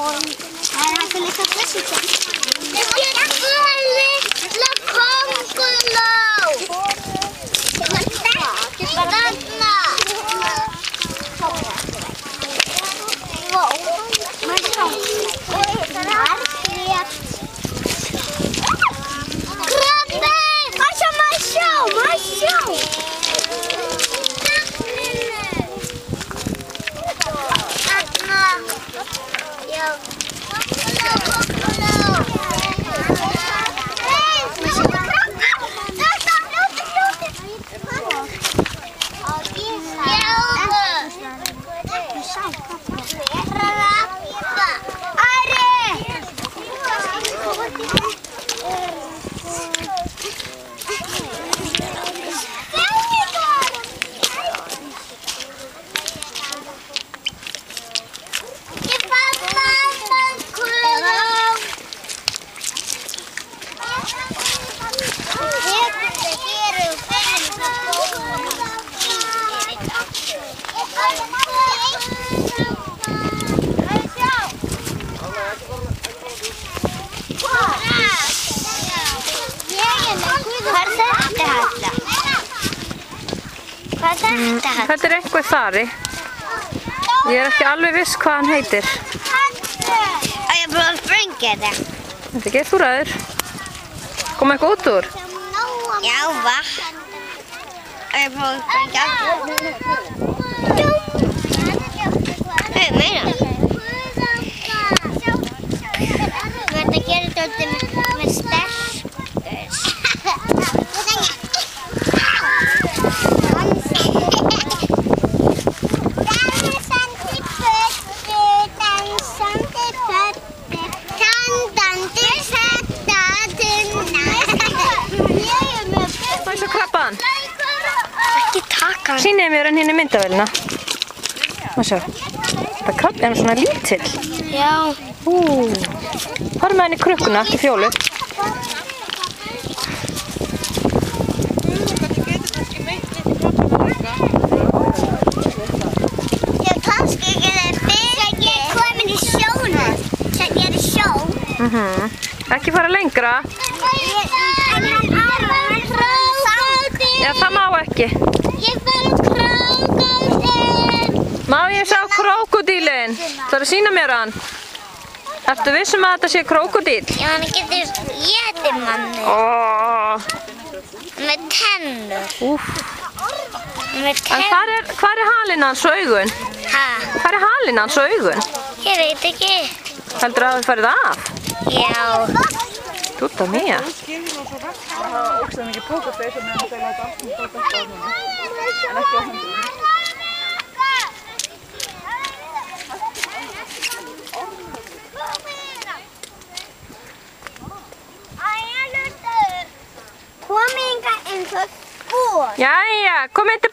Það er hægt að lesa þessu til. Ég get litla kónguló. Þarna. Krabbi! Má sjá. Þetta er einhver þari. Ég er ekki alveg viss hvað hann heitir. Á ég bara að sprengja þetta? Þetta er þú ræður. Kom eitthvað út úr? Já, vatn. Á ég bara að sprengja? Meira. Þetta gerir þetta með sterkur. Sýnið mér hann hérna í myndavélina. Má sjá. Þetta krabbi er svona lítill. Já. Farðu með hann í krukkuna eftir Fjólu. Já, kannski ekki það fyrir. Ég er komin í sjóna. Ég er í sjó. Ekki fara lengra. Já, það má ekki. Ég fara krókódíl. Má ég sjá krókódílinn? Það er að sýna mér hann. Ertu vissum að þetta sé krókódíl? Já, hann getur étið manni. Með tennur. En hvar er halinn hans og augun? Hvar er halinn hans og augun? Ég veit ekki. Heldur að það farið af? Já. Dúta mía. Það ógst mikið pókerfeis og meðan það láta allt detta á honum. En ekki á hendunum. Kom hingað eins og spor. Jæja, kom inn til